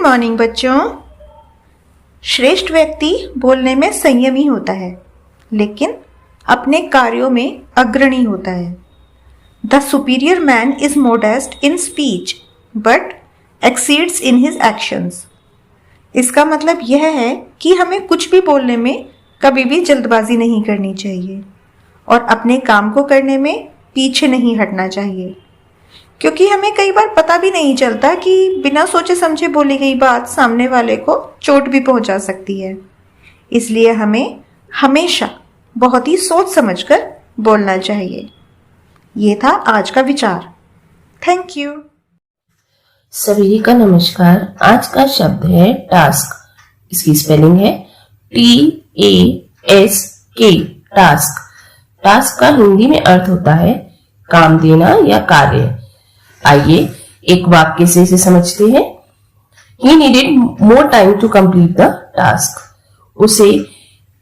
Morning बच्चों। श्रेष्ठ व्यक्ति बोलने में संयमी होता है, लेकिन अपने कार्यों में अग्रणी होता है। The superior man is modest in speech but exceeds in his actions. इसका मतलब यह है कि हमें कुछ भी बोलने में कभी भी जल्दबाजी नहीं करनी चाहिए और अपने काम को करने में पीछे नहीं हटना चाहिए, क्योंकि हमें कई बार पता भी नहीं चलता कि बिना सोचे समझे बोली गई बात सामने वाले को चोट भी पहुंचा सकती है। इसलिए हमें हमेशा बहुत ही सोच समझकर बोलना चाहिए। ये था आज का विचार। Thank you. सभी का नमस्कार। आज का शब्द है टास्क। इसकी स्पेलिंग है TASK, टास्क। टास्क का हिंदी में अर्थ होता है काम देना या कार्य। आइए एक वाक्य से इसे समझते हैं। He needed more time to complete the task. उसे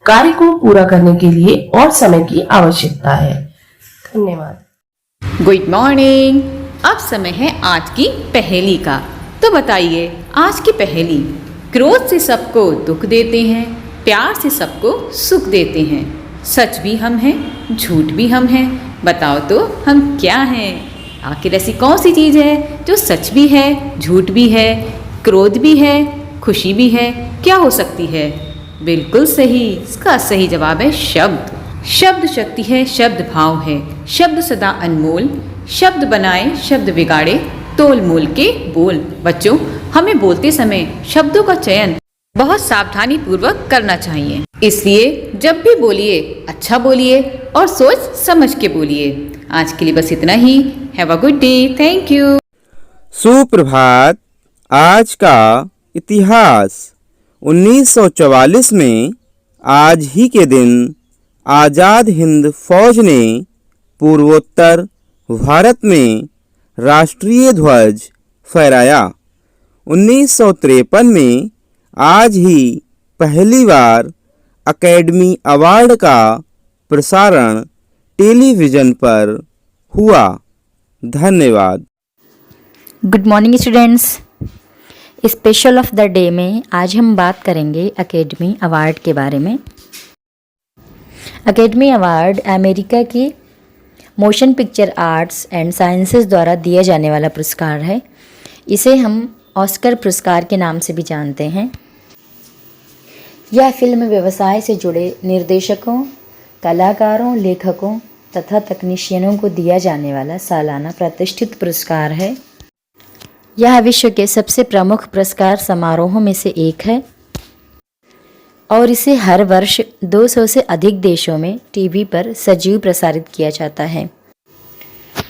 कार्य को पूरा करने के लिए और समय की आवश्यकता है। धन्यवाद। Good morning. अब समय है आज की पहेली का। तो बताइए आज की पहेली। क्रोध से सबको दुख देते हैं, प्यार से सबको सुख देते हैं, सच भी हम हैं, झूठ भी हम हैं। बताओ तो हम क्या हैं? आखिर ऐसी कौन सी चीज़ है जो सच भी है, झूठ भी है, क्रोध भी है, खुशी भी है? क्या हो सकती है? बिल्कुल सही। इसका सही जवाब है शब्द। शब्द शक्ति है, शब्द भाव है, शब्द सदा अनमोल। शब्द बनाए शब्द बिगाड़े, तोल मोल के बोल। बच्चों, हमें बोलते समय शब्दों का चयन बहुत सावधानी पूर्वक करना चाहिए। इसलिए जब भी बोलिए अच्छा बोलिए और सोच समझ के बोलिए। आज के लिए बस इतना ही। Have a good day. Thank you. सुप्रभात। आज का इतिहास। 1944 में आज ही के दिन आज़ाद हिंद फौज ने पूर्वोत्तर भारत में राष्ट्रीय ध्वज फहराया। 1953 में आज ही पहली बार अकेडमी अवार्ड का प्रसारण टेलीविज़न पर हुआ। धन्यवाद। Good morning students. Special of the day में आज हम बात करेंगे अकेडमी अवार्ड के बारे में। अकेडमी अवार्ड अमेरिका की motion picture arts and sciences द्वारा दिया जाने वाला पुरस्कार है। इसे हम ऑस्कर पुरस्कार के नाम से भी जानते हैं। यह फिल्म व्यवसाय से जुड़े निर्देशकों, कलाकारों, लेखकों तथा तकनीशियनों को दिया जाने वाला सालाना प्रतिष्ठित पुरस्कार है। यह विश्व के सबसे प्रमुख पुरस्कार समारोहों में से एक है और इसे हर वर्ष 200 से अधिक देशों में टीवी पर सजीव प्रसारित किया जाता है।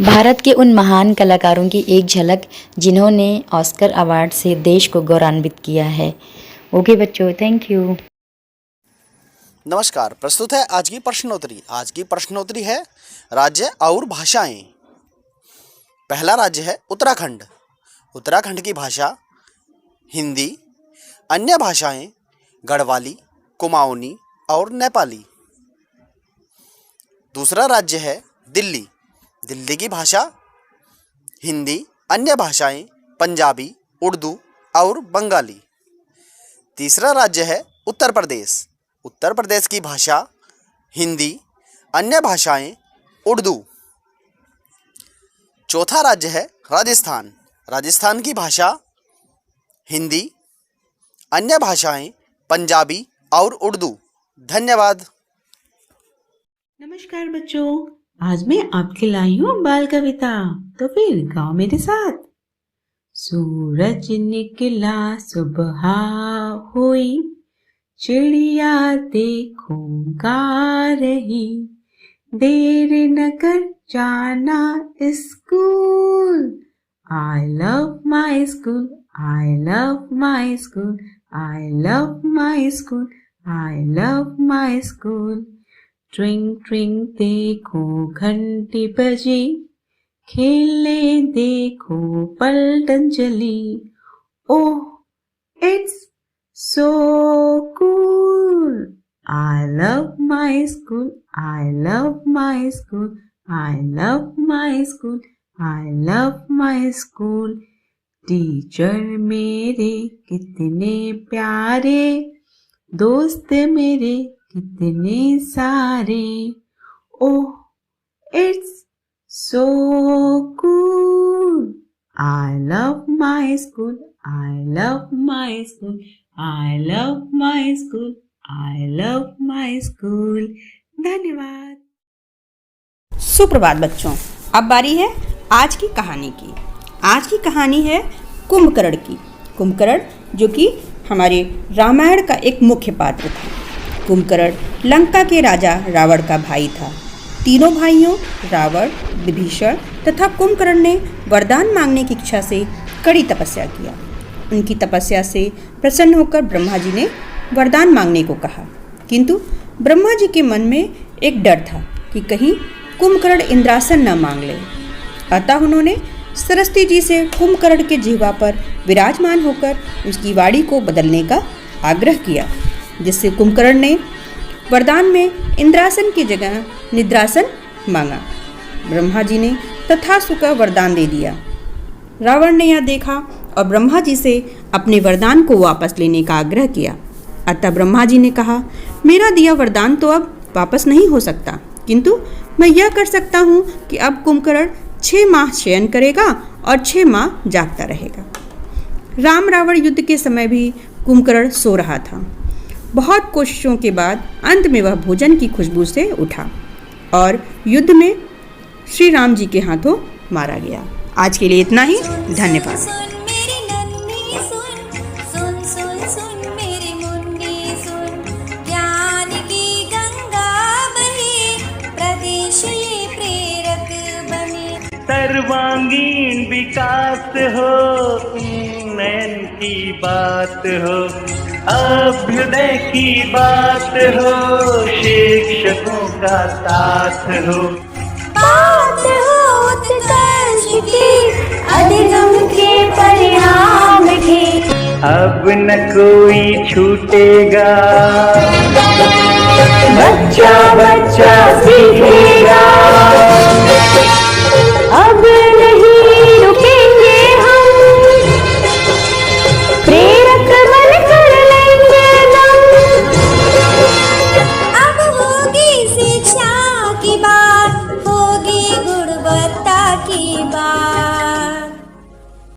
भारत के उन महान कलाकारों की एक झलक जिन्होंने ऑस्कर अवार्ड से देश को गौरवान्वित किया है। ओके बच्चों, थैंक यू। नमस्कार। प्रस्तुत है आज की प्रश्नोत्तरी। आज की प्रश्नोत्तरी है राज्य और भाषाएं। पहला राज्य है उत्तराखंड। उत्तराखंड की भाषा हिंदी। अन्य भाषाएं गढ़वाली, कुमाऊनी और नेपाली। दूसरा राज्य है दिल्ली। दिल्ली की भाषा हिंदी। अन्य भाषाएं पंजाबी, उर्दू और बंगाली। तीसरा राज्य है उत्तर प्रदेश। उत्तर प्रदेश की भाषा हिंदी। अन्य भाषाएं उर्दू। चौथा राज्य है राजस्थान। राजस्थान की भाषा हिंदी। अन्य भाषाएं पंजाबी और उर्दू। धन्यवाद। नमस्कार बच्चों, आज मैं आपके लाई हूँ बाल कविता। तो फिर गाओ मेरे साथ। सूरज निकला सुबह हुई, चिड़िया देखो गा रही, देर न कर जाना school. I love my school, I love my school, I love my school, I love my school. ट्रिंग ट्रिंग देखो घंटी बजी, खेलने देखो पलटन चली। Oh it's so cool. I love my school, I love my school, I love my school, I love my school. Teacher मेरे कितने प्यारे, दोस्त मेरे कितने सारे, oh it's so cool. I love my school. I love my school. I love my school. I love my school. धन्यवाद। सुप्रभात बच्चों, अब बारी है आज की कहानी की। आज की कहानी है कुंभकर्ण की। कुंभकर्ण जो कि हमारे रामायण का एक मुख्य पात्र था। कुंभकर्ण लंका के राजा रावण का भाई था। तीनों भाइयों रावण, विभीषण तथा कुंभकर्ण ने वरदान मांगने की इच्छा से कड़ी तपस्या किया। उनकी तपस्या से प्रसन्न होकर ब्रह्मा जी ने वरदान मांगने को कहा, किंतु ब्रह्मा जी के मन में एक डर था कि कहीं कुंभकर्ण इंद्रासन न मांग ले। अतः उन्होंने सरस्वती जी से कुंभकर्ण के जिह्वा पर विराजमान होकर उसकी वाणी को बदलने का आग्रह किया, जिससे कुंभकर्ण ने वरदान में इंद्रासन की जगह निद्रासन मांगा। ब्रह्मा जी ने तथास्तु का वरदान दे दिया। रावण ने यह देखा और ब्रह्मा जी से अपने वरदान को वापस लेने का आग्रह किया। अतः ब्रह्मा जी ने कहा, मेरा दिया वरदान तो अब वापस नहीं हो सकता, किंतु मैं यह कर सकता हूँ कि अब कुंभकर्ण 6 माह शयन करेगा और 6 माह जागता रहेगा। राम रावण युद्ध के समय भी कुंभकर्ण सो रहा था। बहुत कोशिशों के बाद अंत में वह भोजन की खुशबू से उठा और युद्ध में श्री राम जी के हाथों मारा गया। आज के लिए इतना ही। धन्यवाद। सर्वांगीण विकास हो, उन्नयन की बात हो, अभ्युदय की बात हो, शिक्षकों का साथ हो, बात हो उत्कर्ष की, अधिगम के परिणाम की। अब न कोई छूटेगा, बच्चा बच्चा सीखेगा।